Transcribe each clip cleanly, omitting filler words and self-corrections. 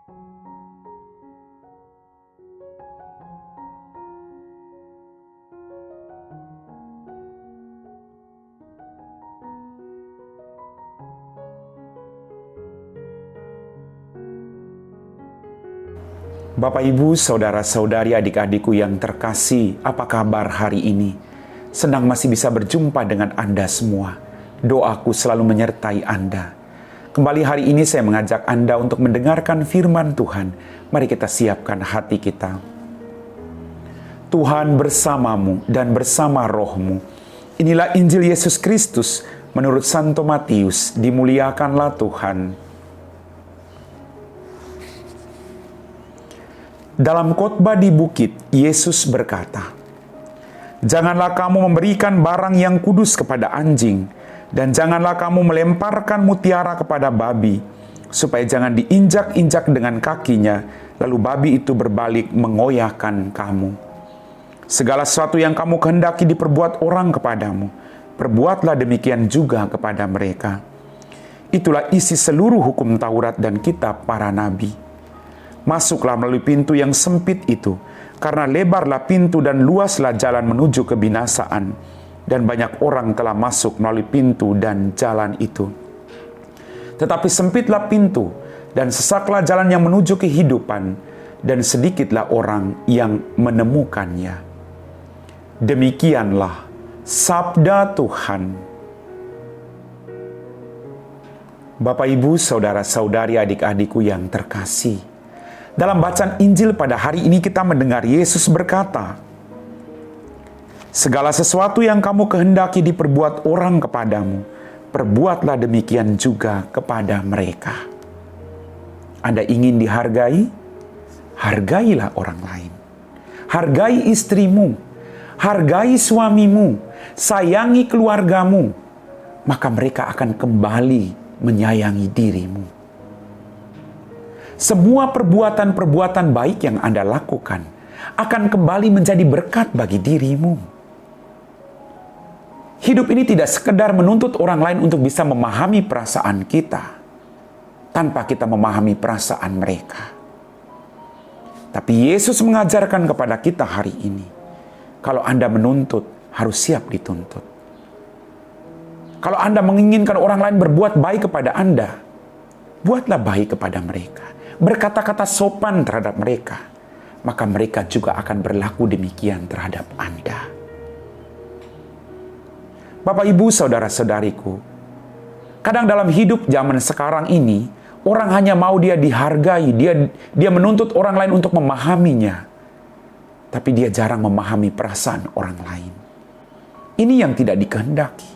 Bapak, Ibu, saudara-saudari, adik-adikku yang terkasih, apa kabar hari ini? Senang masih bisa berjumpa dengan Anda semua. Doaku selalu menyertai Anda. Kembali hari ini saya mengajak Anda untuk mendengarkan firman Tuhan. Mari kita siapkan hati kita. Tuhan bersamamu dan bersama rohmu. Inilah Injil Yesus Kristus menurut Santo Matius. Dimuliakanlah Tuhan. Dalam khotbah di bukit, Yesus berkata, "Janganlah kamu memberikan barang yang kudus kepada anjing, dan janganlah kamu melemparkan mutiara kepada babi, supaya jangan diinjak-injak dengan kakinya, lalu babi itu berbalik mengoyakkan kamu. Segala sesuatu yang kamu kehendaki diperbuat orang kepadamu, perbuatlah demikian juga kepada mereka." Itulah isi seluruh hukum Taurat dan kitab para nabi. Masuklah melalui pintu yang sempit itu, karena lebarlah pintu dan luaslah jalan menuju kebinasaan, dan banyak orang telah masuk melalui pintu dan jalan itu. Tetapi sempitlah pintu, dan sesaklah jalan yang menuju kehidupan, dan sedikitlah orang yang menemukannya. Demikianlah sabda Tuhan. Bapak, Ibu, saudara-saudari, adik-adikku yang terkasih, dalam bacaan Injil pada hari ini kita mendengar Yesus berkata, "Segala sesuatu yang kamu kehendaki diperbuat orang kepadamu, perbuatlah demikian juga kepada mereka." Anda ingin dihargai? Hargailah orang lain. Hargai istrimu, hargai suamimu, sayangi keluargamu, maka mereka akan kembali menyayangi dirimu. Semua perbuatan-perbuatan baik yang Anda lakukan akan kembali menjadi berkat bagi dirimu. Hidup ini tidak sekedar menuntut orang lain untuk bisa memahami perasaan kita, tanpa kita memahami perasaan mereka. Tapi Yesus mengajarkan kepada kita hari ini, kalau Anda menuntut, harus siap dituntut. Kalau Anda menginginkan orang lain berbuat baik kepada Anda, buatlah baik kepada mereka. Berkata-kata sopan terhadap mereka, maka mereka juga akan berlaku demikian terhadap Anda. Bapak, Ibu, saudara-saudariku, kadang dalam hidup zaman sekarang ini, orang hanya mau dia dihargai, dia menuntut orang lain untuk memahaminya, tapi dia jarang memahami perasaan orang lain. Ini yang tidak dikehendaki.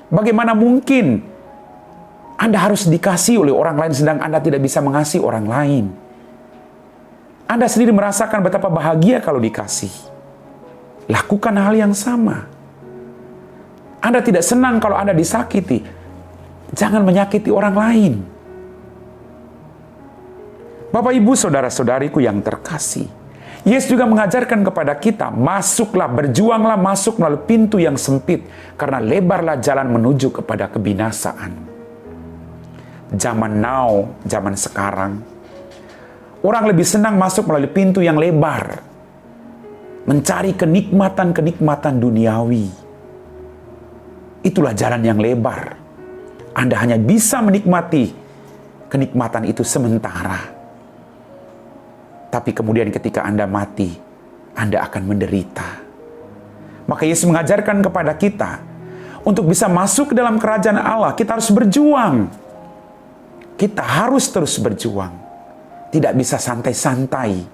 Bagaimana mungkin Anda harus dikasih oleh orang lain sedang Anda tidak bisa mengasihi orang lain? Anda sendiri merasakan betapa bahagia kalau dikasih. Lakukan hal yang sama. Anda tidak senang kalau Anda disakiti. Jangan menyakiti orang lain. Bapak, Ibu, saudara-saudariku yang terkasih, Yesus juga mengajarkan kepada kita, masuklah, berjuanglah masuk melalui pintu yang sempit, karena lebarlah jalan menuju kepada kebinasaan. Zaman now, zaman sekarang, orang lebih senang masuk melalui pintu yang lebar, mencari kenikmatan-kenikmatan duniawi. Itulah jalan yang lebar. Anda hanya bisa menikmati kenikmatan itu sementara. Tapi kemudian ketika Anda mati, Anda akan menderita. Maka Yesus mengajarkan kepada kita, untuk bisa masuk ke dalam kerajaan Allah, kita harus berjuang. Kita harus terus berjuang. Tidak bisa santai-santai.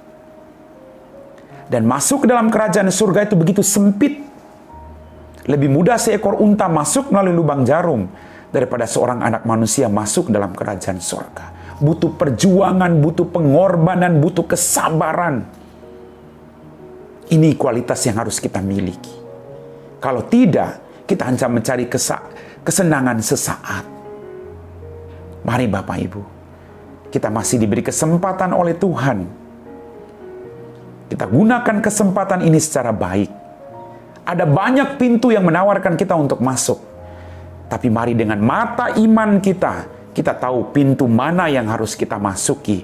Dan masuk ke dalam kerajaan surga itu begitu sempit. Lebih mudah seekor unta masuk melalui lubang jarum daripada seorang anak manusia masuk dalam kerajaan surga. Butuh perjuangan, butuh pengorbanan, butuh kesabaran. Ini kualitas yang harus kita miliki. Kalau tidak, kita hanya mencari kesenangan sesaat. Mari Bapak, Ibu, kita masih diberi kesempatan oleh Tuhan. Kita gunakan kesempatan ini secara baik. Ada banyak pintu yang menawarkan kita untuk masuk. Tapi mari dengan mata iman kita tahu pintu mana yang harus kita masuki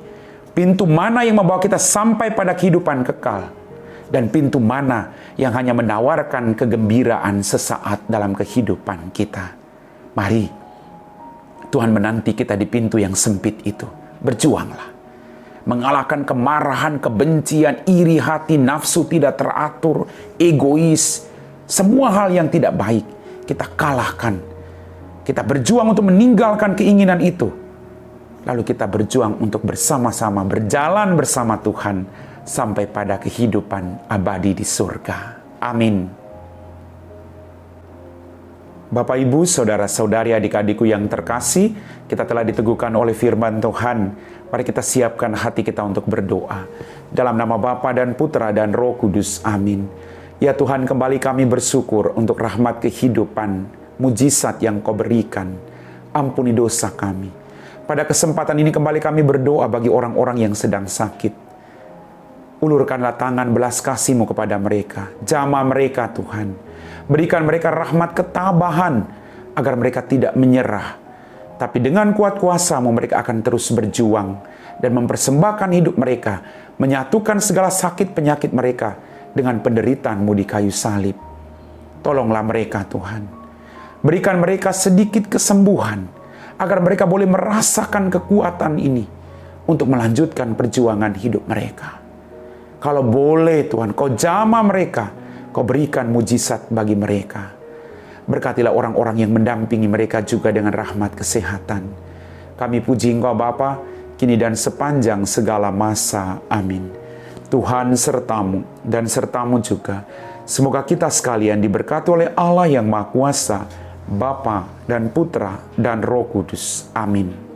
Pintu mana yang membawa kita sampai pada kehidupan kekal, dan pintu mana yang hanya menawarkan kegembiraan sesaat dalam kehidupan kita. Mari, Tuhan menanti kita di pintu yang sempit itu. Berjuanglah. Mengalahkan kemarahan, kebencian, iri hati, nafsu tidak teratur, egois, semua hal yang tidak baik. Kita kalahkan. Kita berjuang untuk meninggalkan keinginan itu. Lalu kita berjuang untuk bersama-sama berjalan bersama Tuhan sampai pada kehidupan abadi di surga. Amin. Bapak, Ibu, saudara-saudari, adik-adikku yang terkasih, kita telah diteguhkan oleh firman Tuhan. Mari kita siapkan hati kita untuk berdoa. Dalam nama Bapa dan Putra dan Roh Kudus. Amin. Ya Tuhan, kembali kami bersyukur untuk rahmat kehidupan, mujizat yang Kau berikan. Ampuni dosa kami. Pada kesempatan ini kembali kami berdoa bagi orang-orang yang sedang sakit. Ulurkanlah tangan belas kasih-Mu kepada mereka. Jamah mereka Tuhan. Berikan mereka rahmat ketabahan agar mereka tidak menyerah. Tapi dengan kuat kuasa-Mu mereka akan terus berjuang dan mempersembahkan hidup mereka, menyatukan segala sakit penyakit mereka dengan penderitaan-Mu di kayu salib. Tolonglah mereka Tuhan. Berikan mereka sedikit kesembuhan agar mereka boleh merasakan kekuatan ini untuk melanjutkan perjuangan hidup mereka. Kalau boleh Tuhan, Kau jamah mereka, Kau berikan mujizat bagi mereka. Berkatilah orang-orang yang mendampingi mereka juga dengan rahmat kesehatan. Kami puji Engkau Bapa, kini dan sepanjang segala masa. Amin. Tuhan sertamu dan sertamu juga. Semoga kita sekalian diberkati oleh Allah yang Maha Kuasa, Bapa dan Putra dan Roh Kudus. Amin.